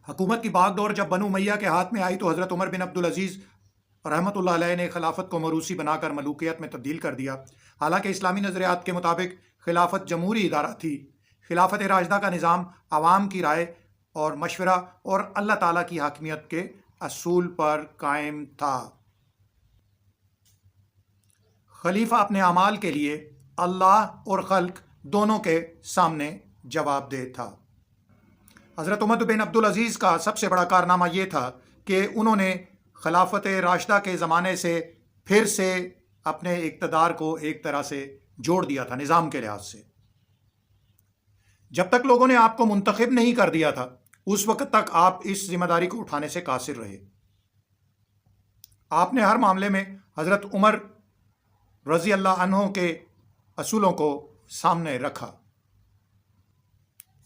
حکومت کی باغ ڈور جب بنو امیہ کے ہاتھ میں آئی تو حضرت عمر بن عبدالعزیز رحمۃ اللہ علیہ نے خلافت کو موروثی بنا کر ملوکیت میں تبدیل کر دیا۔ حالانکہ اسلامی نظریات کے مطابق خلافت جمہوری ادارہ تھی، خلافت راشدہ کا نظام عوام کی رائے اور مشورہ اور اللہ تعالیٰ کی حاکمیت کے اصول پر قائم تھا۔ خلیفہ اپنے اعمال کے لیے اللہ اور خلق دونوں کے سامنے جواب دہ تھا۔ حضرت عمر بن عبدالعزیز کا سب سے بڑا کارنامہ یہ تھا کہ انہوں نے خلافت راشدہ کے زمانے سے پھر سے اپنے اقتدار کو ایک طرح سے جوڑ دیا تھا نظام کے لحاظ سے۔ جب تک لوگوں نے آپ کو منتخب نہیں کر دیا تھا اس وقت تک آپ اس ذمہ داری کو اٹھانے سے قاصر رہے۔ آپ نے ہر معاملے میں حضرت عمر رضی اللہ عنہ کے اصولوں کو سامنے رکھا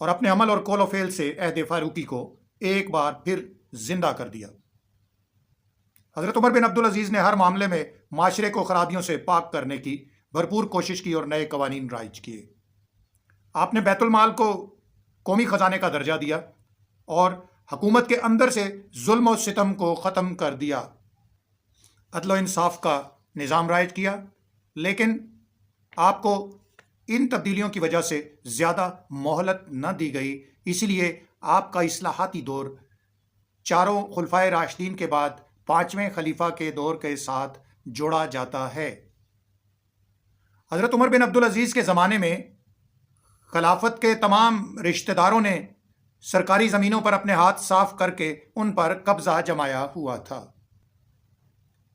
اور اپنے عمل اور قول و فعل سے عہد فاروقی کو ایک بار پھر زندہ کر دیا۔ حضرت عمر بن عبدالعزیز نے ہر معاملے میں معاشرے کو خرابیوں سے پاک کرنے کی بھرپور کوشش کی اور نئے قوانین رائج کیے۔ آپ نے بیت المال کو قومی خزانے کا درجہ دیا اور حکومت کے اندر سے ظلم و ستم کو ختم کر دیا، عدل و انصاف کا نظام رائج کیا۔ لیکن آپ کو ان تبدیلیوں کی وجہ سے زیادہ مہلت نہ دی گئی، اسی لیے آپ کا اصلاحاتی دور چاروں خلفائے راشدین کے بعد پانچویں خلیفہ کے دور کے ساتھ جوڑا جاتا ہے۔ حضرت عمر بن عبدالعزیز کے زمانے میں خلافت کے تمام رشتہ داروں نے سرکاری زمینوں پر اپنے ہاتھ صاف کر کے ان پر قبضہ جمایا ہوا تھا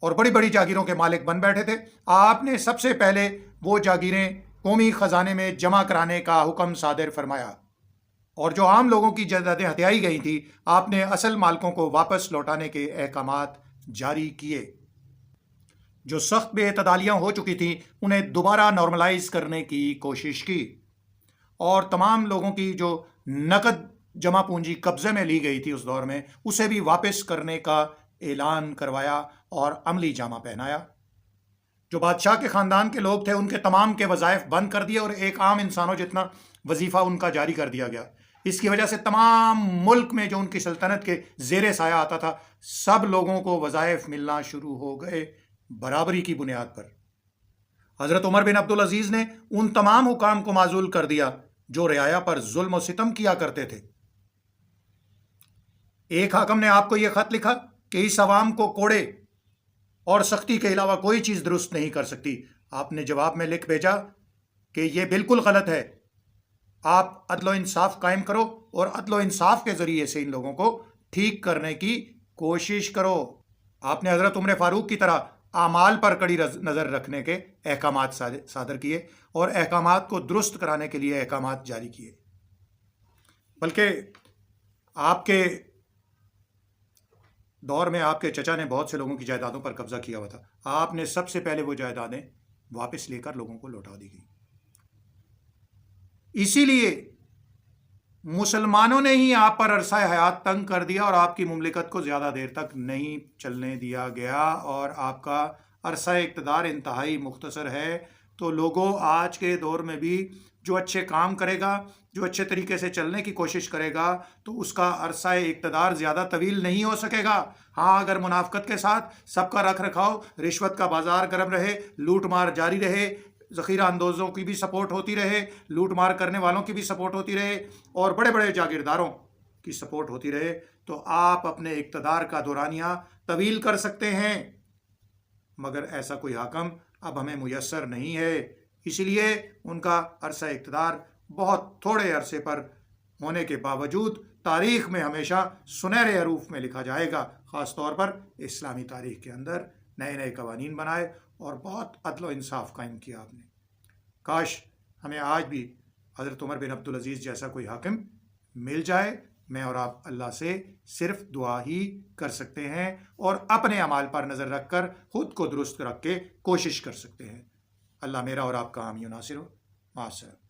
اور بڑی بڑی جاگیروں کے مالک بن بیٹھے تھے۔ آپ نے سب سے پہلے وہ جاگیریں قومی خزانے میں جمع کرانے کا حکم صادر فرمایا اور جو عام لوگوں کی جائیدادیں ہتھیائی گئی تھیں آپ نے اصل مالکوں کو واپس لوٹانے کے احکامات جاری کیے۔ جو سخت بے اعتدالیاں ہو چکی تھیں انہیں دوبارہ نارملائز کرنے کی کوشش کی اور تمام لوگوں کی جو نقد جمع پونجی قبضے میں لی گئی تھی اس دور میں اسے بھی واپس کرنے کا اعلان کروایا اور عملی جامہ پہنایا۔ جو بادشاہ کے خاندان کے لوگ تھے ان کے تمام کے وظائف بند کر دیے اور ایک عام انسانوں جتنا وظیفہ ان کا جاری کر دیا گیا۔ اس کی وجہ سے تمام ملک میں جو ان کی سلطنت کے زیر سایہ آتا تھا سب لوگوں کو وظائف ملنا شروع ہو گئے برابری کی بنیاد پر۔ حضرت عمر بن عبدالعزیز نے ان تمام حکام کو معزول کر دیا جو رعایا پر ظلم و ستم کیا کرتے تھے۔ ایک حاکم نے آپ کو یہ خط لکھا کہ اس عوام کو کوڑے اور سختی کے علاوہ کوئی چیز درست نہیں کر سکتی۔ آپ نے جواب میں لکھ بھیجا کہ یہ بالکل غلط ہے، آپ عدل و انصاف قائم کرو اور عدل و انصاف کے ذریعے سے ان لوگوں کو ٹھیک کرنے کی کوشش کرو۔ آپ نے حضرت عمر فاروق کی طرح اعمال پر کڑی نظر رکھنے کے احکامات صادر کیے اور احکامات کو درست کرانے کے لیے احکامات جاری کیے۔ بلکہ آپ کے دور میں آپ کے چچا نے بہت سے لوگوں کی جائیدادوں پر قبضہ کیا ہوا تھا، آپ نے سب سے پہلے وہ جائیدادیں واپس لے کر لوگوں کو لوٹا دی گئی۔ اسی لیے مسلمانوں نے ہی آپ پر عرصہ حیات تنگ کر دیا اور آپ کی مملکت کو زیادہ دیر تک نہیں چلنے دیا گیا اور آپ کا عرصہ اقتدار انتہائی مختصر ہے۔ تو لوگوں آج کے دور میں بھی جو اچھے کام کرے گا، جو اچھے طریقے سے چلنے کی کوشش کرے گا تو اس کا عرصہ اقتدار زیادہ طویل نہیں ہو سکے گا۔ ہاں اگر منافقت کے ساتھ سب کا رکھ رکھاؤ، رشوت کا بازار گرم رہے، لوٹ مار جاری رہے، ذخیرہ اندوزوں کی بھی سپورٹ ہوتی رہے، لوٹ مار کرنے والوں کی بھی سپورٹ ہوتی رہے اور بڑے بڑے جاگیرداروں کی سپورٹ ہوتی رہے تو آپ اپنے اقتدار کا دورانیہ طویل کر سکتے ہیں، مگر ایسا کوئی حاکم اب ہمیں میسر نہیں ہے۔ اسی لیے ان کا عرصہ اقتدار بہت تھوڑے عرصے پر ہونے کے باوجود تاریخ میں ہمیشہ سنہرے حروف میں لکھا جائے گا۔ خاص طور پر اسلامی تاریخ کے اندر نئے نئے قوانین بنائے اور بہت عدل و انصاف قائم کیا آپ نے۔ کاش ہمیں آج بھی حضرت عمر بن عبدالعزیز جیسا کوئی حاکم مل جائے۔ میں اور آپ اللہ سے صرف دعا ہی کر سکتے ہیں اور اپنے اعمال پر نظر رکھ کر خود کو درست رکھ کے کوشش کر سکتے ہیں۔ اللہ میرا اور آپ کا حامی و ناصر ہو۔ مع السلامہ۔